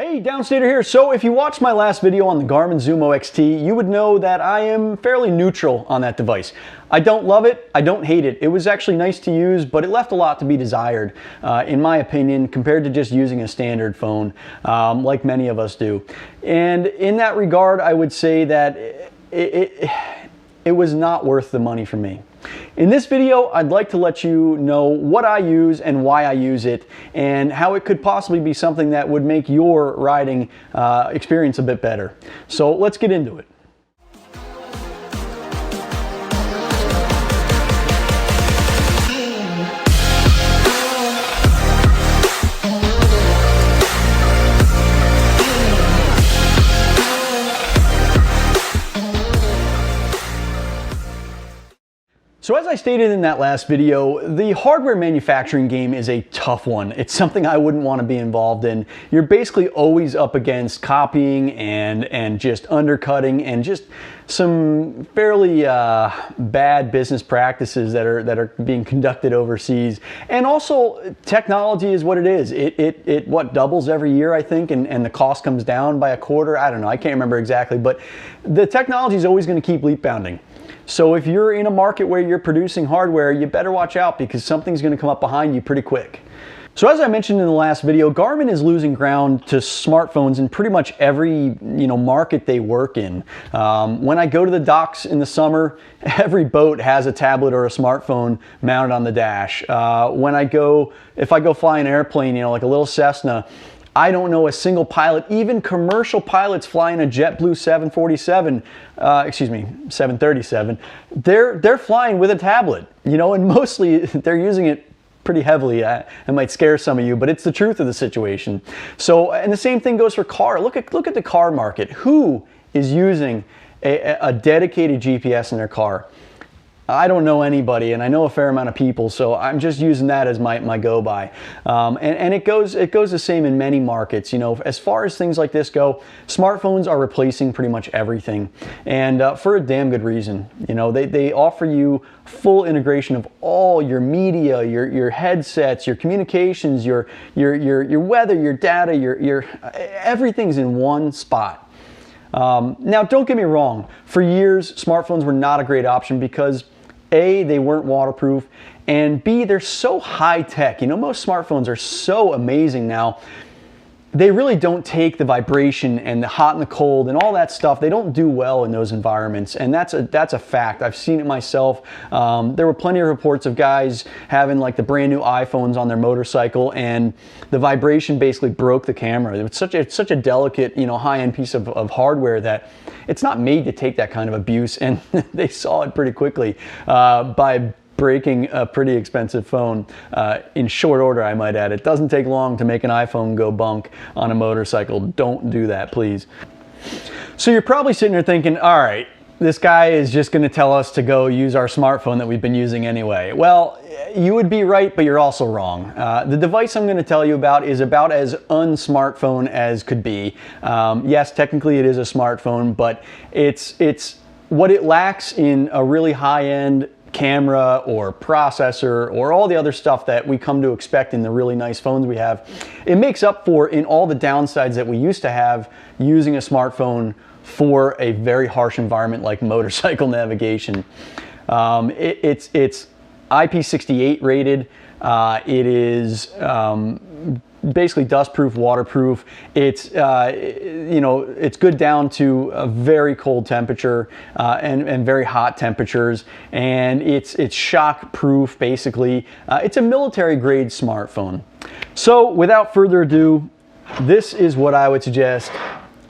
Hey, Downstater here. So if you watched my last video on the Garmin Zumo XT, you would know that I am fairly neutral on that device. I don't love it, I don't hate it. It was actually nice to use, but it left a lot to be desired, in my opinion, compared to just using a standard phone, like many of us do. And in that regard, I would say that it was not worth the money for me. In this video, I'd like to let you know what I use and why I use it, and how it could possibly be something that would make your riding experience a bit better. So let's get into it. So as I stated in that last video, the hardware manufacturing game is a tough one. It's something I wouldn't want to be involved in. You're basically always up against copying and just undercutting and just some fairly bad business practices that are being conducted overseas. And also, technology is what it is. It what doubles every year, I think, and the cost comes down by a quarter. I don't know, I can't remember exactly, but the technology is always going to keep leap bounding. So if you're in a market where you're producing hardware, you better watch out because something's going to come up behind you pretty quick. So as I mentioned in the last video, Garmin is losing ground to smartphones in pretty much every market they work in. When I go to the docks in the summer, every boat has a tablet or a smartphone mounted on the dash. If I go fly an airplane, like a little Cessna, I don't know a single pilot, even commercial pilots flying a JetBlue 737, they're flying with a tablet, and mostly they're using it pretty heavily. It might scare some of you, but it's the truth of the situation. So, and the same thing goes for car. Look at the car market. Who is using a dedicated GPS in their car? I don't know anybody, and I know a fair amount of people, so I'm just using that as my go-by. And it goes the same in many markets. As far as things like this go, smartphones are replacing pretty much everything, and for a damn good reason. They offer you full integration of all your media, your headsets, your communications, your weather, your data, your everything's in one spot. Now, don't get me wrong. For years, smartphones were not a great option because A, they weren't waterproof, and B, they're so high tech. Most smartphones are so amazing now. They really don't take the vibration and the hot and the cold and all that stuff. They don't do well in those environments, and that's a fact. I've seen it myself. There were plenty of reports of guys having like the brand new iPhones on their motorcycle, and the vibration basically broke the camera. It's such a delicate, high-end piece of hardware that it's not made to take that kind of abuse, and they saw it pretty quickly by breaking a pretty expensive phone in short order, I might add. It doesn't take long to make an iPhone go bunk on a motorcycle. Don't do that, please. So you're probably sitting there thinking, all right, this guy is just going to tell us to go use our smartphone that we've been using anyway. Well, you would be right, but you're also wrong. The device I'm going to tell you about is about as un-smartphone as could be. Yes, technically it is a smartphone, but it's what it lacks in a really high-end camera or processor or all the other stuff that we come to expect in the really nice phones we have. It makes up for in all the downsides that we used to have using a smartphone for a very harsh environment like motorcycle navigation. It's IP68 rated. It is basically dustproof, waterproof. It's it's good down to a very cold temperature and very hot temperatures, and it's shock proof basically. It's a military grade smartphone. So without further ado, this is what I would suggest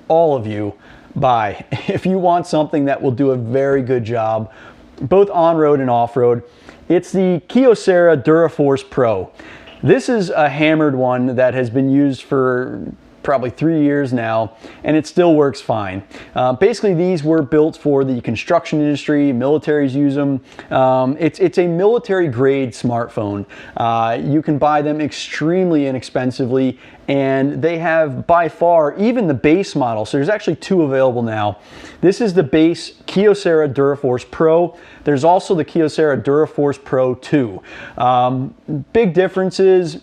all of you buy if you want something that will do a very good job both on-road and off-road. It's the Kyocera DuraForce Pro. This is a hammered one that has been used for probably 3 years now, and it still works fine. Basically, these were built for the construction industry. Militaries use them. It's a military-grade smartphone. You can buy them extremely inexpensively, and they have by far even the base model. So there's actually two available now. This is the base Kyocera DuraForce Pro. There's also the Kyocera DuraForce Pro 2. Big differences.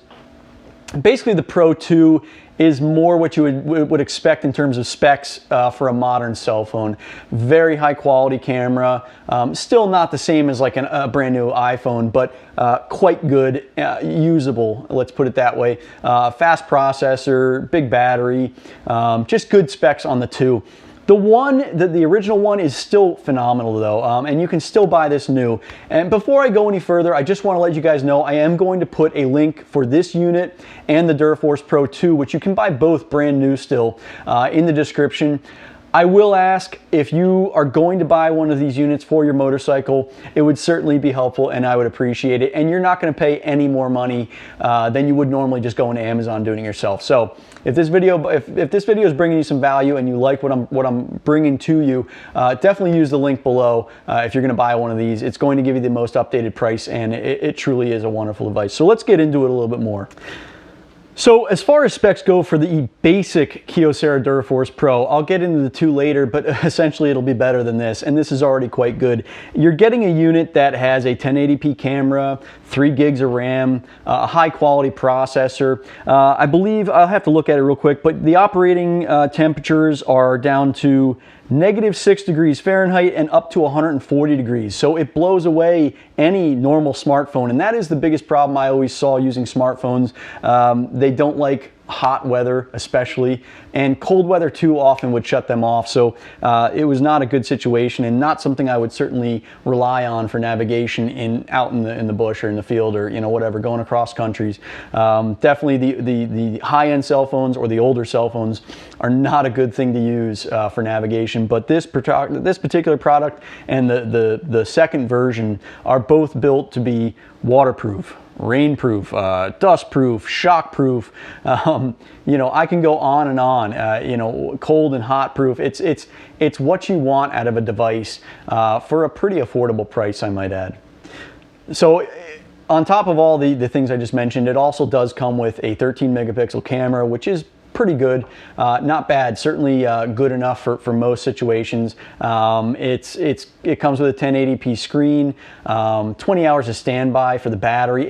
Basically, the Pro 2 is more what you would expect in terms of specs for a modern cell phone. Very high quality camera, still not the same as like a brand new iPhone, but quite good, usable, let's put it that way. Fast processor, big battery, just good specs on the two. The original one is still phenomenal though, and you can still buy this new. And before I go any further, I just want to let you guys know I am going to put a link for this unit and the Duraforce Pro 2, which you can buy both brand new still, in the description. I will ask, if you are going to buy one of these units for your motorcycle, it would certainly be helpful and I would appreciate it. And you're not going to pay any more money than you would normally just going to Amazon doing it yourself. So if this video is bringing you some value and you like what I'm bringing to you, definitely use the link below if you're going to buy one of these. It's going to give you the most updated price, and it truly is a wonderful device. So let's get into it a little bit more. So as far as specs go for the basic Kyocera Duraforce Pro, I'll get into the two later, but essentially it'll be better than this, and this is already quite good. You're getting a unit that has a 1080p camera, 3 gigs of RAM, a high quality processor. I believe, I'll have to look at it real quick, but the operating temperatures are down to -6 degrees Fahrenheit and up to 140 degrees. So it blows away any normal smartphone, and that is the biggest problem I always saw using smartphones. They don't like hot weather especially, and cold weather too often would shut them off. So it was not a good situation, and not something I would certainly rely on for navigation out in the bush or in the field, or whatever, going across countries. Definitely the high-end cell phones or the older cell phones are not a good thing to use for navigation. But this particular product and the second version are both built to be waterproof, rainproof, dustproof, shockproof. I can go on and on. Cold and hot proof. It's what you want out of a device for a pretty affordable price, I might add. So on top of all the things I just mentioned, it also does come with a 13 megapixel camera, which is pretty good, not bad, certainly good enough for most situations. It comes with a 1080p screen, 20 hours of standby for the battery.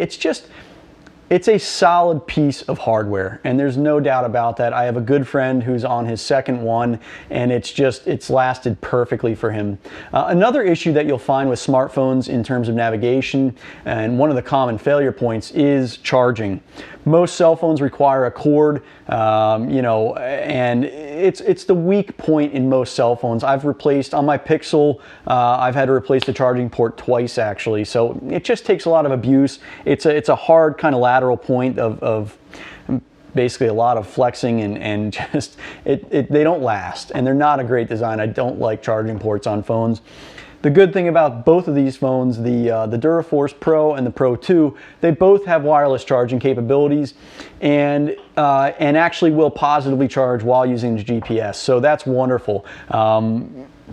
It's a solid piece of hardware, and there's no doubt about that. I have a good friend who's on his second one, and it's lasted perfectly for him. Another issue that you'll find with smartphones in terms of navigation, and one of the common failure points, is charging. Most cell phones require a cord, and it's the weak point in most cell phones. I've replaced, on my Pixel, I've had to replace the charging port twice actually, so it just takes a lot of abuse. It's a hard kind of lateral point of basically a lot of flexing, and just they don't last, and they're not a great design. I don't like charging ports on phones. The good thing about both of these phones, the Duraforce Pro and the Pro 2, they both have wireless charging capabilities, and actually will positively charge while using the GPS. So that's wonderful.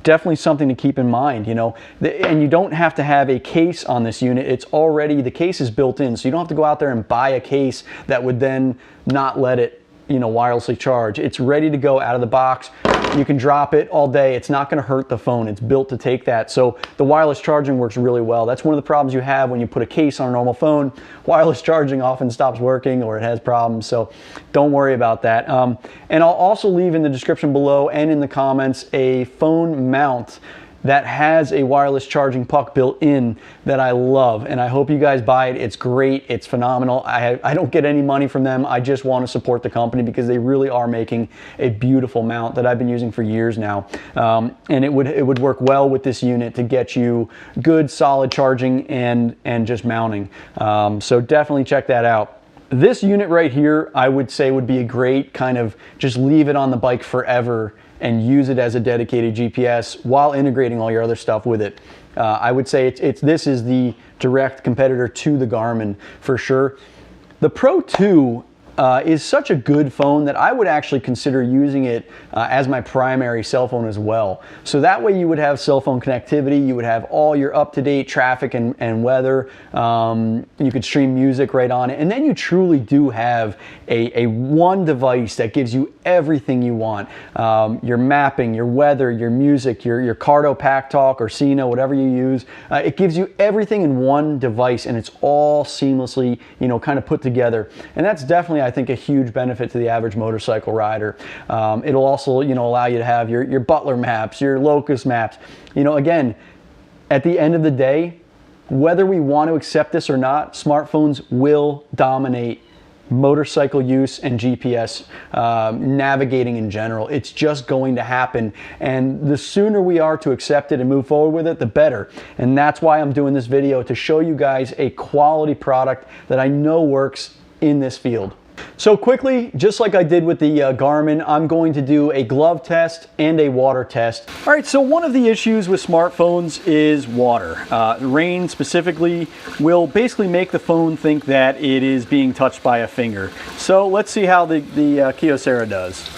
Definitely something to keep in mind, and you don't have to have a case on this unit. The case is built in, so you don't have to go out there and buy a case that would then not let it wirelessly charge. It's ready to go out of the box. You can drop it all day. It's not going to hurt the phone. It's built to take that. So the wireless charging works really well. That's one of the problems you have when you put a case on a normal phone. Wireless charging often stops working, or it has problems. So don't worry about that. And I'll also leave in the description below and in the comments a phone mount that has a wireless charging puck built in that I love, and I hope you guys buy it. It's great, it's phenomenal. I don't get any money from them. I just want to support the company because they really are making a beautiful mount that I've been using for years now, and it would work well with this unit to get you good solid charging and just mounting. So definitely check that out. This unit right here, I would say, would be a great kind of just leave it on the bike forever and use it as a dedicated GPS while integrating all your other stuff with it. I would say this is the direct competitor to the Garmin for sure. The Pro 2 is such a good phone that I would actually consider using it as my primary cell phone as well. So that way you would have cell phone connectivity, you would have all your up-to-date traffic and weather, you could stream music right on it, and then you truly do have a one device that gives you everything you want. Your mapping, your weather, your music, your Cardo Pack Talk or Sino, whatever you use. It gives you everything in one device, and it's all seamlessly kind of put together. And that's definitely, I think a huge benefit to the average motorcycle rider. It'll also, allow you to have your Butler maps, your Locus maps. Again, at the end of the day, whether we want to accept this or not, smartphones will dominate motorcycle use and GPS navigating in general. It's just going to happen, and the sooner we are to accept it and move forward with it, the better. And that's why I'm doing this video, to show you guys a quality product that I know works in this field. So quickly, just like I did with the Garmin, I'm going to do a glove test and a water test. All right, so one of the issues with smartphones is water. Rain specifically will basically make the phone think that it is being touched by a finger. So let's see how the Kyocera does.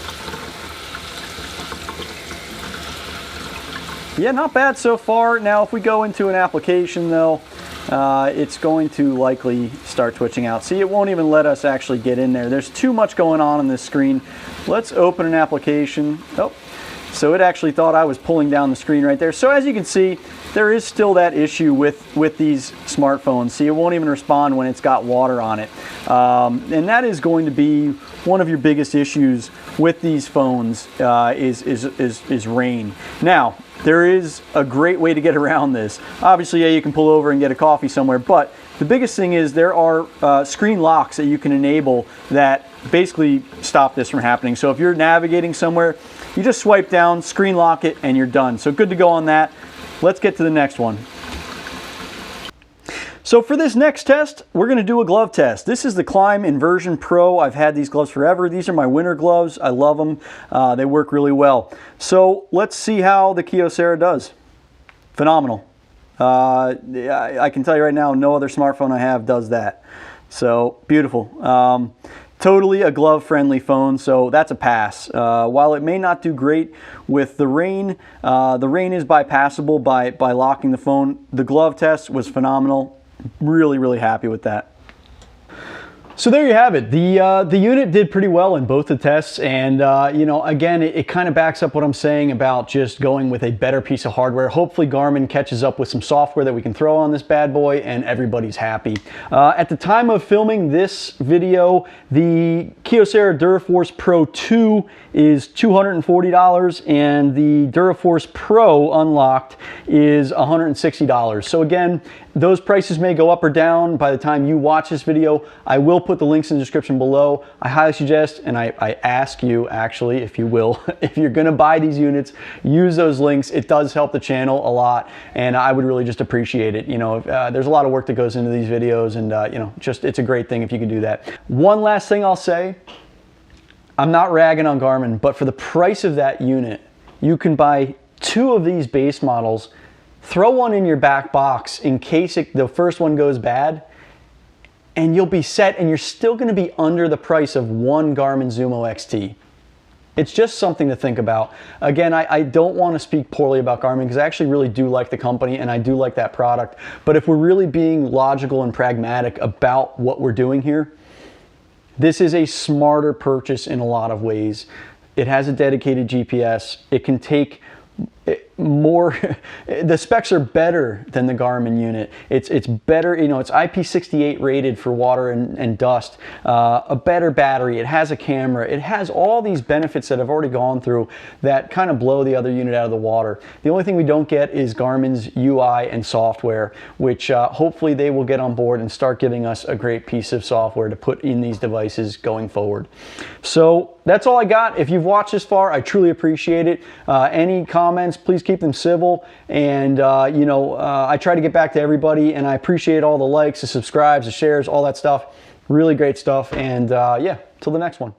Yeah, not bad so far. Now, if we go into an application though, it's going to likely start twitching out. See, it won't even let us actually get in there. There's too much going on this screen. Let's open an application. Oh, so it actually thought I was pulling down the screen right there. So as you can see, there is still that issue with these smartphones. See, it won't even respond when it's got water on it. And that is going to be one of your biggest issues with these phones is rain. Now, there is a great way to get around this. Obviously, yeah, you can pull over and get a coffee somewhere, but the biggest thing is there are screen locks that you can enable that basically stop this from happening. So if you're navigating somewhere, you just swipe down, screen lock it, and you're done. So good to go on that. Let's get to the next one. So for this next test, we're going to do a glove test. This is the Climb Inversion Pro. I've had these gloves forever. These are my winter gloves. I love them. They work really well. So let's see how the Kyocera does. Phenomenal. I can tell you right now, no other smartphone I have does that. So beautiful. Totally a glove-friendly phone, so that's a pass. While it may not do great with the rain is bypassable by locking the phone. The glove test was phenomenal. Really, really happy with that. So there you have it. The unit did pretty well in both the tests, and again, it kind of backs up what I'm saying about just going with a better piece of hardware. Hopefully Garmin catches up with some software that we can throw on this bad boy and everybody's happy. At the time of filming this video, the Kyocera DuraForce Pro 2 is $240 and the DuraForce Pro Unlocked is $160. So again, those prices may go up or down by the time you watch this video. I will put the links in the description below. I highly suggest, and I ask you actually, if you will, if you're gonna buy these units, use those links. It does help the channel a lot, and I would really just appreciate it. There's a lot of work that goes into these videos, and just it's a great thing if you can do that. One last thing I'll say, I'm not ragging on Garmin, but for the price of that unit, you can buy 2 of these base models, throw one in your back box in case the first one goes bad, and you'll be set, and you're still going to be under the price of one Garmin Zumo XT. It's just something to think about. Again, I don't want to speak poorly about Garmin because I actually really do like the company and I do like that product. But if we're really being logical and pragmatic about what we're doing here, this is a smarter purchase in a lot of ways. It has a dedicated GPS. It can take more, the specs are better than the Garmin unit. It's better, it's IP68 rated for water and dust, a better battery, it has a camera, it has all these benefits that I've already gone through that kind of blow the other unit out of the water. The only thing we don't get is Garmin's UI and software, which hopefully they will get on board and start giving us a great piece of software to put in these devices going forward. So that's all I got. If you've watched this far, I truly appreciate it. Any comments, please keep them civil, and I try to get back to everybody, and I appreciate all the likes, the subscribes, the shares, all that stuff. Really great stuff, and yeah, till the next one.